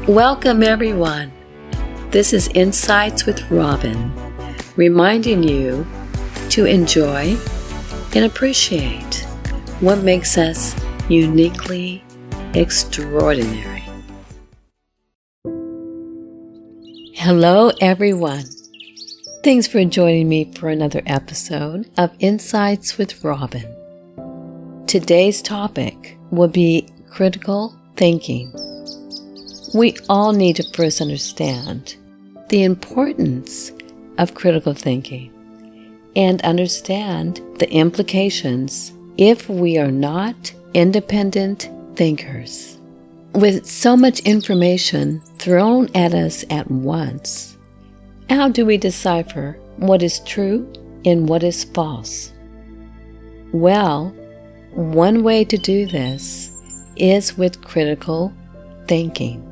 Welcome, everyone. This is Insights with Robin, reminding you to enjoy and appreciate what makes us uniquely extraordinary. Hello, everyone. Thanks for joining me for another episode of Insights with Robin. Today's topic will be critical thinking. We all need to first understand the importance of critical thinking and understand the implications if we are not independent thinkers. With so much information thrown at us at once, how do we decipher what is true and what is false? Well, one way to do this is with critical thinking.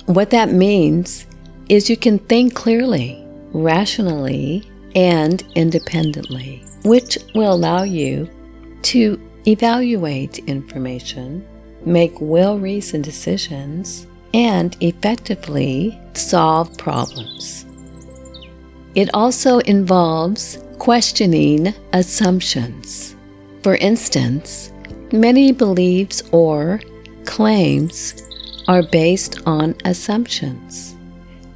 What that means is you can think clearly, rationally, and independently, which will allow you to evaluate information, make well-reasoned decisions, and effectively solve problems. It also involves questioning assumptions. For instance, many beliefs or claims are based on assumptions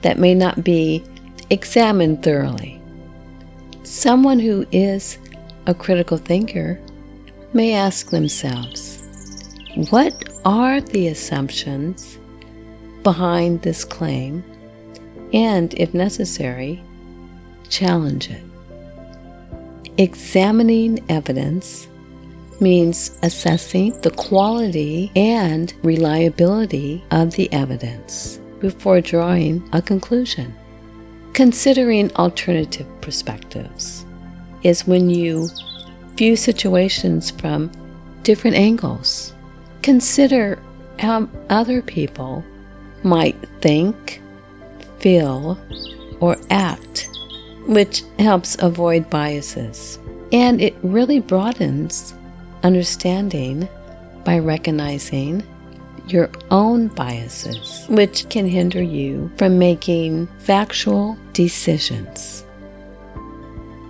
that may not be examined thoroughly. Someone who is a critical thinker may ask themselves, what are the assumptions behind this claim? And, if necessary, challenge it. Examining evidence means assessing the quality and reliability of the evidence before drawing a conclusion. Considering alternative perspectives is when you view situations from different angles. Consider how other people might think, feel, or act, which helps avoid biases. And it really broadens understanding by recognizing your own biases, which can hinder you from making factual decisions.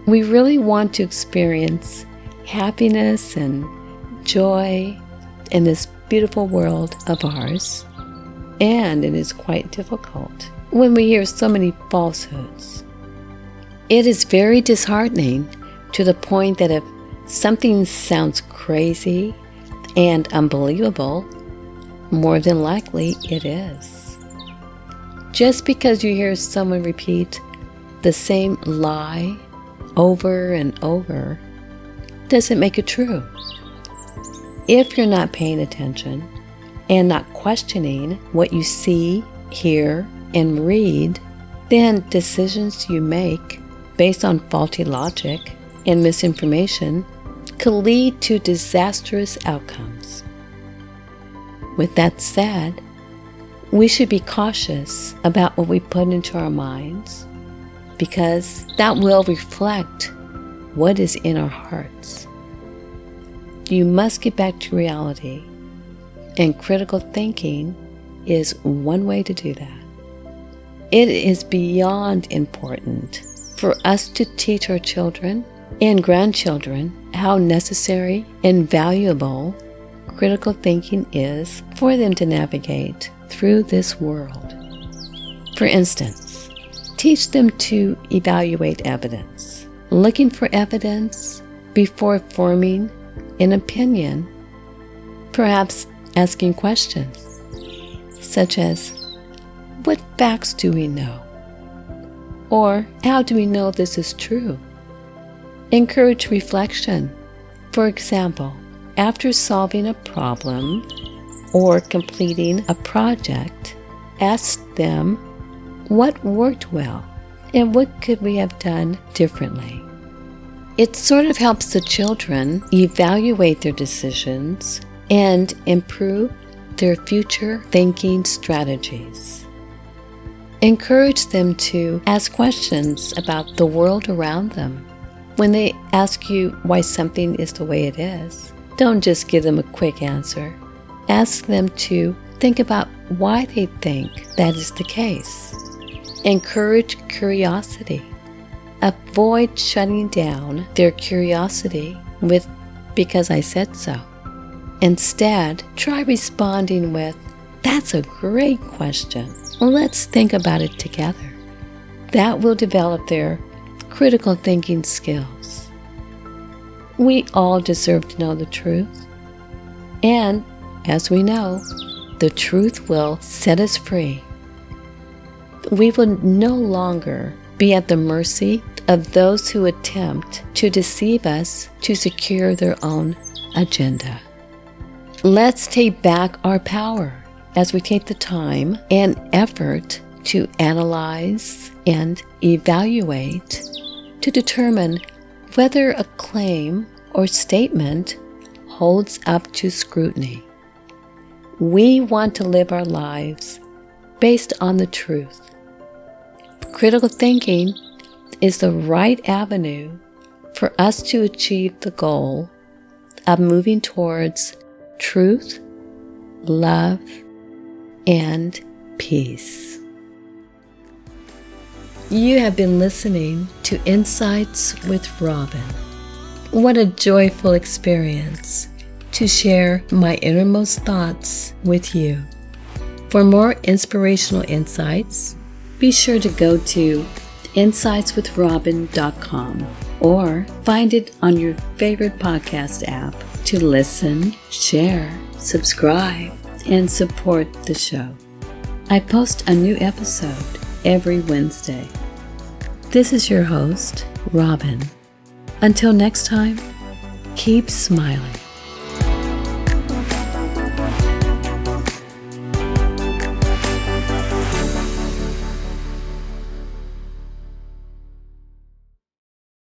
We really want to experience happiness and joy in this beautiful world of ours, and it is quite difficult when we hear so many falsehoods. It is very disheartening to the point that if something sounds crazy and unbelievable, more than likely it is. Just because you hear someone repeat the same lie over and over doesn't make it true. If you're not paying attention and not questioning what you see, hear, and read, then decisions you make based on faulty logic and misinformation could lead to disastrous outcomes. With that said, we should be cautious about what we put into our minds because that will reflect what is in our hearts. You must get back to reality, and critical thinking is one way to do that. It is beyond important for us to teach our children and grandchildren how necessary and valuable critical thinking is for them to navigate through this world. For instance, teach them to evaluate evidence, looking for evidence before forming an opinion, perhaps asking questions such as, what facts do we know? Or how do we know this is true? Encourage reflection. For example, after solving a problem or completing a project, ask them what worked well and what could we have done differently. It sort of helps the children evaluate their decisions and improve their future thinking strategies. Encourage them to ask questions about the world around them. When they ask you why something is the way it is, don't just give them a quick answer. Ask them to Think about why they think that is the case. Encourage curiosity. Avoid shutting down their curiosity with "because I said so." Instead, try responding with, "That's a great question. Let's think about it together." That will develop their critical thinking skills. We all deserve to know the truth. And, as we know, the truth will set us free. We will no longer be at the mercy of those who attempt to deceive us to secure their own agenda. Let's take back our power as we take the time and effort to analyze and evaluate to determine whether a claim or statement holds up to scrutiny. We want to live our lives based on the truth. Critical thinking is the right avenue for us to achieve the goal of moving towards truth, love, and peace. You have been listening to Insights with Robin. What a joyful experience to share my innermost thoughts with you. For more inspirational insights, be sure to go to insightswithrobin.com or find it on your favorite podcast app to listen, share, subscribe, and support the show. I post a new episode every Wednesday. This is your host, Robin. Until next time, keep smiling.